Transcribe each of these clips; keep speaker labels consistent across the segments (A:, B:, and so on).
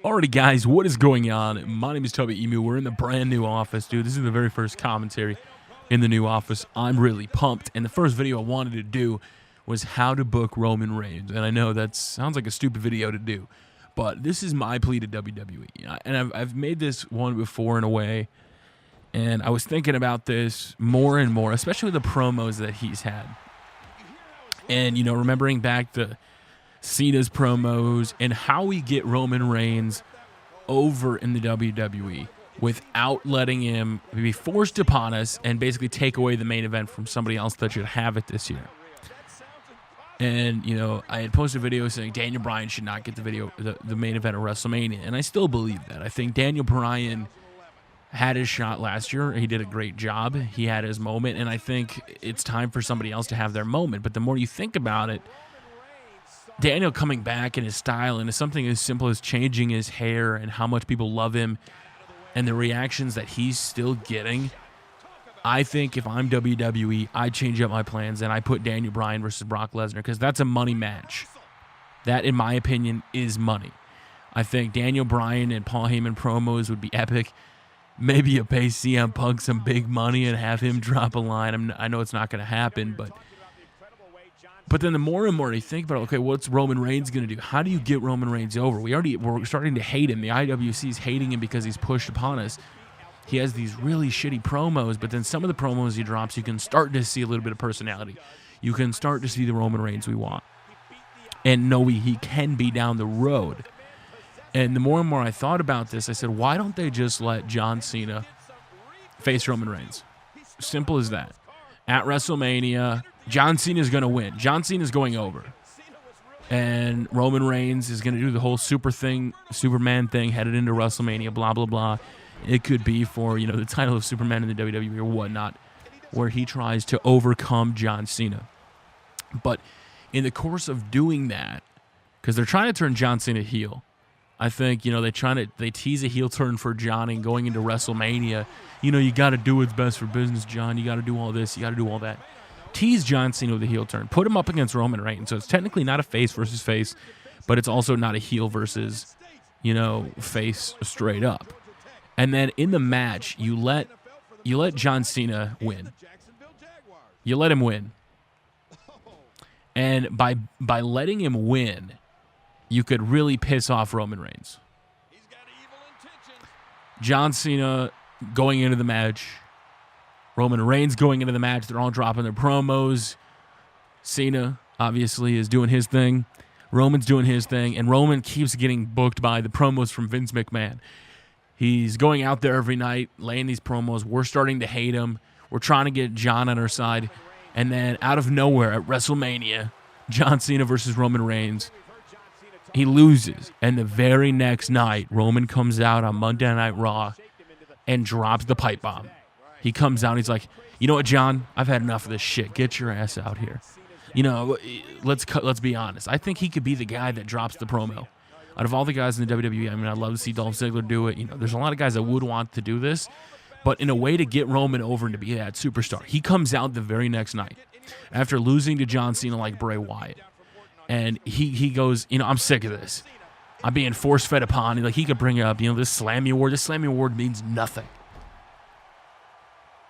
A: Alrighty, guys, what is going on? My name is Tubby Emu. We're in the brand new office, dude. This is the very first commentary in the new office. I'm really pumped, and the first video I wanted to do was how to book Roman Reigns. And I know that sounds like a stupid video to do, but this is my plea to WWE. And I've made this one before in a way, and I was thinking about this more and more, especially the promos that he's had. And, you know, remembering back to Cena's promos and how we get Roman Reigns over in the WWE without letting him be forced upon us and basically take away the main event from somebody else that should have it this year. And, you know, I had posted a video saying Daniel Bryan should not get the main event of WrestleMania, and I still believe that. I think Daniel Bryan had his shot last year. He did a great job. He had his moment, and I think it's time for somebody else to have their moment. But the more you think about it, Daniel coming back in his style, and it's something as simple as changing his hair and how much people love him and the reactions that he's still getting. I think if I'm WWE, I change up my plans and I put Daniel Bryan versus Brock Lesnar because that's a money match. That, in my opinion, is money. I think Daniel Bryan and Paul Heyman promos would be epic. Maybe you pay CM Punk some big money and have him drop a line. I know it's not going to happen, but then the more and more you think about it, okay, what's Roman Reigns going to do? How do you get Roman Reigns over? We're starting to hate him. The IWC is hating him because he's pushed upon us. He has these really shitty promos, but then some of the promos he drops, you can start to see a little bit of personality. You can start to see the Roman Reigns we want. And know he can be down the road. And the more and more I thought about this, I said, why don't they just let John Cena face Roman Reigns? Simple as that. At WrestleMania, John Cena is going to win. John Cena is going over. And Roman Reigns is going to do the whole Superman thing, headed into WrestleMania, blah, blah, blah. It could be for, you know, the title of Superman in the WWE or whatnot, where he tries to overcome John Cena. But in the course of doing that, because they're trying to turn John Cena heel, I think, you know, they tease a heel turn for John and going into WrestleMania. You know, you got to do what's best for business, John. You got to do all this. You got to do all that. Tease John Cena with a heel turn. Put him up against Roman Reigns. So it's technically not a face versus face, but it's also not a heel versus, you know, face straight up. And then in the match, you let John Cena win. You let him win. And by letting him win, you could really piss off Roman Reigns. John Cena going into the match, Roman Reigns going into the match, they're all dropping their promos. Cena, obviously, is doing his thing. Roman's doing his thing, and Roman keeps getting booked by the promos from Vince McMahon. He's going out there every night, laying these promos. We're starting to hate him. We're trying to get John on our side. And then out of nowhere at WrestleMania, John Cena versus Roman Reigns, he loses, and the very next night, Roman comes out on Monday Night Raw and drops the pipe bomb. He comes out and he's like, you know what, John? I've had enough of this shit. Get your ass out here. You know, let's be honest. I think he could be the guy that drops the promo. Out of all the guys in the WWE, I mean, I'd love to see Dolph Ziggler do it. You know, there's a lot of guys that would want to do this, but in a way to get Roman over and to be that superstar, he comes out the very next night after losing to John Cena like Bray Wyatt. And he goes, you know, I'm sick of this. I'm being force-fed upon. Like, he could bring up, you know, this Slammy Award. This Slammy Award means nothing.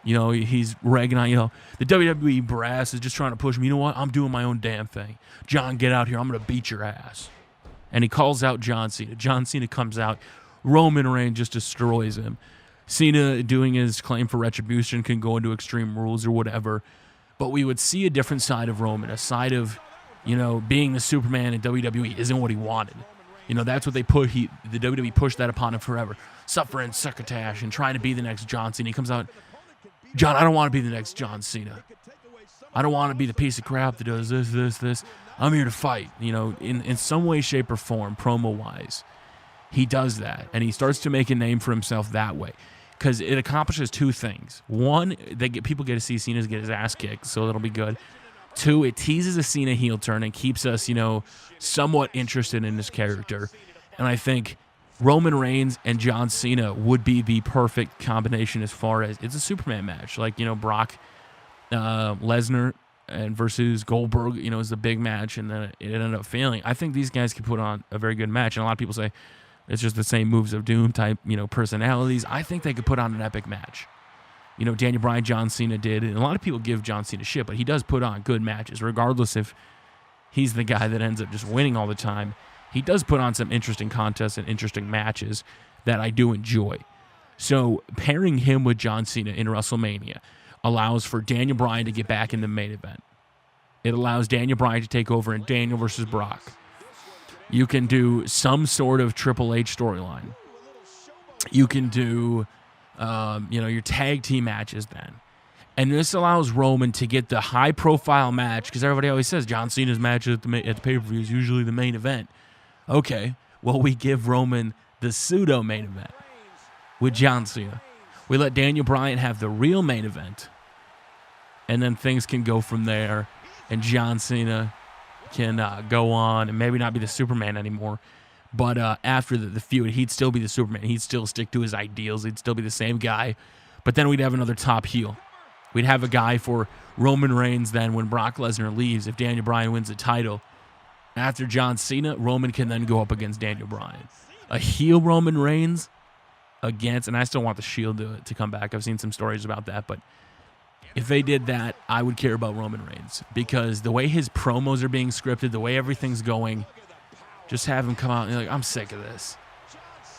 A: You know, he's ragging on, you know, the WWE brass is just trying to push me. You know what? I'm doing my own damn thing. John, get out here. I'm going to beat your ass. And he calls out John Cena. John Cena comes out. Roman Reigns just destroys him. Cena, doing his claim for retribution, can go into Extreme Rules or whatever. But we would see a different side of Roman, a side of, you know, being the Superman in WWE isn't what he wanted. You know, that's what they put. The WWE pushed that upon him forever. Suffering succotash and trying to be the next John Cena. He comes out, John, I don't want to be the next John Cena. I don't want to be the piece of crap that does this. I'm here to fight. You know, in some way, shape, or form, promo-wise, he does that. And he starts to make a name for himself that way. Because it accomplishes two things. One, people get to see Cena get his ass kicked, so that'll be good. Two, it teases a Cena heel turn and keeps us, you know, somewhat interested in this character. And I think Roman Reigns and John Cena would be the perfect combination as far as it's a Superman match. Like, you know, Brock Lesnar and versus Goldberg, is the big match, and then it ended up failing. I think these guys can put on a very good match, and a lot of people say it's just the same moves of doom type, personalities. I think they could put on an epic match. Daniel Bryan, John Cena did, and a lot of people give John Cena shit, but he does put on good matches, regardless if he's the guy that ends up just winning all the time. He does put on some interesting contests and interesting matches that I do enjoy. So pairing him with John Cena in WrestleMania allows for Daniel Bryan to get back in the main event. It allows Daniel Bryan to take over in Daniel versus Brock. You can do some sort of Triple H storyline. You can do, your tag team matches then. And this allows Roman to get the high-profile match, because everybody always says John Cena's match at the pay-per-view is usually the main event. Okay, well, we give Roman the pseudo-main event with John Cena. We let Daniel Bryan have the real main event, and then things can go from there, and John Cena can go on and maybe not be the Superman anymore, but after the feud, he'd still be the Superman. He'd still stick to his ideals. He'd still be the same guy, but then we'd have another top heel. We'd have a guy for Roman Reigns then when Brock Lesnar leaves, if Daniel Bryan wins the title. After John Cena, Roman can then go up against Daniel Bryan. A heel Roman Reigns against, and I still want the Shield to come back. I've seen some stories about that, but if they did that, I would care about Roman Reigns, because the way his promos are being scripted, the way everything's going, just have him come out and be like, I'm sick of this.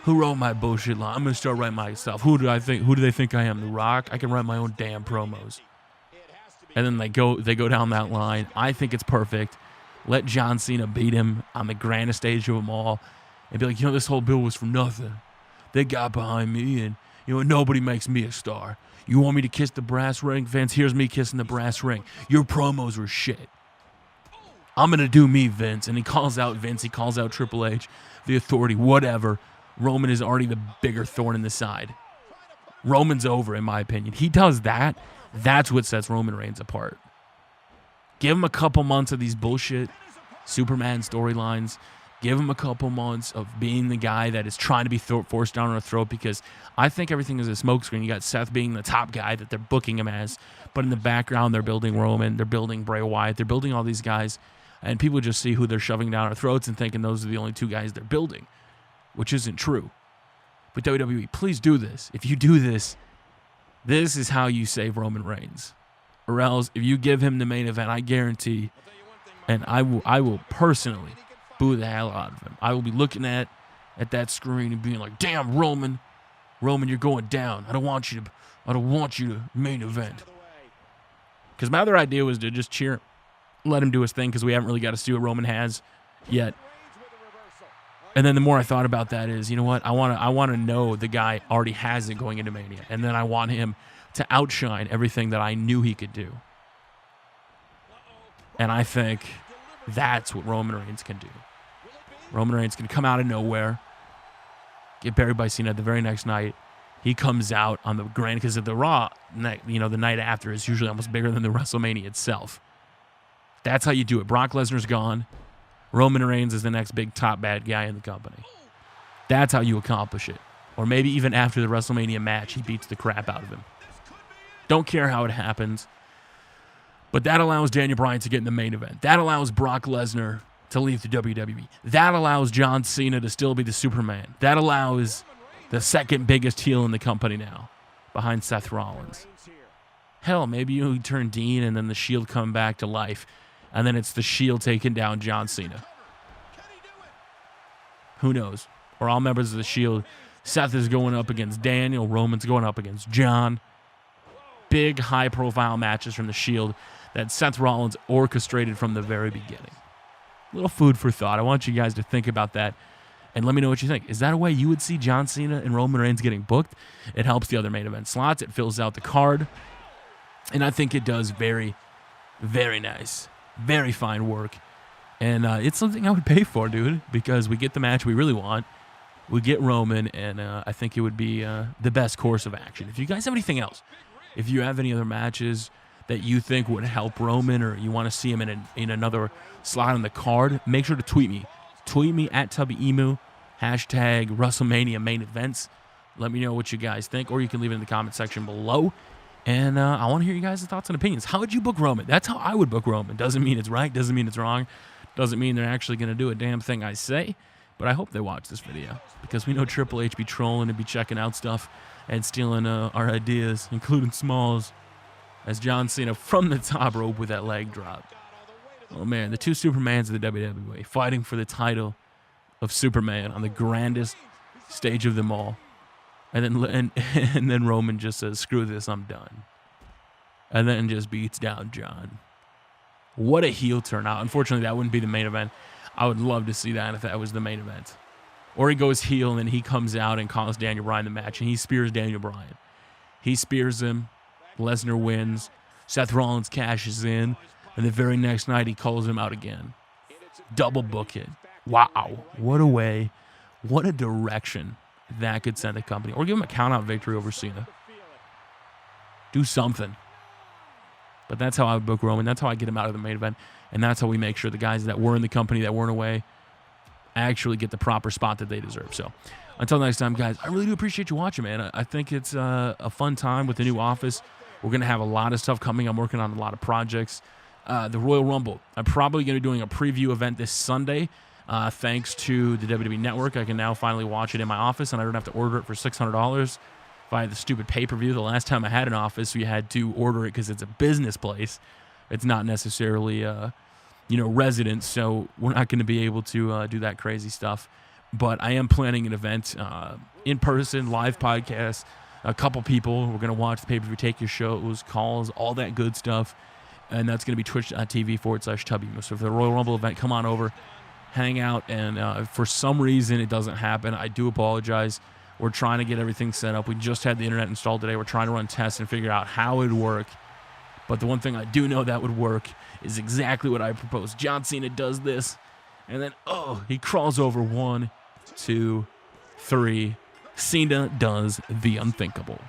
A: Who wrote my bullshit line? I'm going to start writing my stuff. Who do they think I am? The Rock? I can write my own damn promos. And then they go down that line. I think it's perfect. Let John Cena beat him on the grandest stage of them all and be like, this whole bill was for nothing. They got behind me, and, nobody makes me a star. You want me to kiss the brass ring, Vince? Here's me kissing the brass ring. Your promos were shit. I'm going to do me, Vince. And he calls out Vince. He calls out Triple H, the Authority, whatever. Roman is already the bigger thorn in the side. Roman's over, in my opinion. He does that. That's what sets Roman Reigns apart. Give him a couple months of these bullshit Superman storylines. Give him a couple months of being the guy that is trying to be forced down our throat, because I think everything is a smokescreen. You got Seth being the top guy that they're booking him as, but in the background they're building Roman, they're building Bray Wyatt, they're building all these guys, and people just see who they're shoving down our throats and thinking those are the only two guys they're building, which isn't true. But WWE, please do this. If you do this, this is how you save Roman Reigns. Or else, if you give him the main event, I guarantee, and I will personally boo the hell out of him. I will be looking at that screen and being like, "Damn, Roman, you're going down. I don't want you to main event." Because my other idea was to just cheer, let him do his thing, because we haven't really got to see what Roman has yet. And then the more I thought about that is, you know what? I want to know the guy already has it going into Mania, and then I want him to outshine everything that I knew he could do. And I think that's what Roman Reigns can do. Roman Reigns can come out of nowhere, get buried by Cena the very next night. He comes out on the grand, because of the Raw night, the night after is usually almost bigger than the WrestleMania itself. That's how you do it. Brock Lesnar's gone. Roman Reigns is the next big top bad guy in the company. That's how you accomplish it. Or maybe even after the WrestleMania match, he beats the crap out of him. Don't care how it happens. But that allows Daniel Bryan to get in the main event. That allows Brock Lesnar to leave the WWE. That allows John Cena to still be the Superman. That allows the second biggest heel in the company now, behind Seth Rollins. Hell, maybe you turn Dean and then the Shield come back to life, and then it's the Shield taking down John Cena. Who knows? Or all members of the Shield. Seth is going up against Daniel. Roman's going up against John. Big, high-profile matches from the Shield that Seth Rollins orchestrated from the very beginning. Little food for thought. I want you guys to think about that and let me know what you think. Is that a way you would see John Cena and Roman Reigns getting booked? It helps the other main event slots. It fills out the card. And I think it does very, very nice. Very fine work. And it's something I would pay for, dude, because we get the match we really want. We get Roman, and I think it would be the best course of action. If you guys have anything else, if you have any other matches that you think would help Roman, or you want to see him in another slot on the card, make sure to tweet me. Tweet me at TubbyEmu, #WrestleMania main events. Let me know what you guys think, or you can leave it in the comment section below. And I want to hear you guys' thoughts and opinions. How would you book Roman? That's how I would book Roman. Doesn't mean it's right. Doesn't mean it's wrong. Doesn't mean they're actually going to do a damn thing I say. But I hope they watch this video, because we know Triple H be trolling and be checking out stuff and stealing our ideas, including Smalls, as John Cena from the top rope with that leg drop. Oh, man, the two Supermans of the WWE fighting for the title of Superman on the grandest stage of them all. And then Roman just says, screw this, I'm done. And then just beats down John. What a heel turnout. Unfortunately, that wouldn't be the main event. I would love to see that if that was the main event. Or he goes heel and then he comes out and calls Daniel Bryan the match, and he spears Daniel Bryan. He spears him. Lesnar wins. Seth Rollins cashes in. And the very next night he calls him out again. Double book it. Wow. What a way. What a direction that could send a company. Or give him a count-out victory over Cena. Do something. But that's how I would book Roman. That's how I get him out of the main event. And that's how we make sure the guys that were in the company, that weren't away, actually get the proper spot that they deserve. So until next time, guys, I really do appreciate you watching, man. I think it's a fun time with the new office. We're going to have a lot of stuff coming. I'm working on a lot of projects. The Royal Rumble. I'm probably going to be doing a preview event this Sunday. Thanks to the WWE Network, I can now finally watch it in my office, and I don't have to order it for $600 via the stupid pay-per-view. The last time I had an office, we had to order it because it's a business place. It's not necessarily, residence, so we're not going to be able to do that crazy stuff. But I am planning an event, in person, live podcast, a couple people. We're going to watch the pay-per-view, take your shows, calls, all that good stuff. And that's going to be twitch.tv/Tubby. So for the Royal Rumble event, come on over, hang out. And if for some reason it doesn't happen, I do apologize. We're trying to get everything set up. We just had the internet installed today. We're trying to run tests and figure out how it would work. But the one thing I do know that would work is exactly what I proposed. John Cena does this, and then, he crawls over 1, 2, 3. Cena does the unthinkable.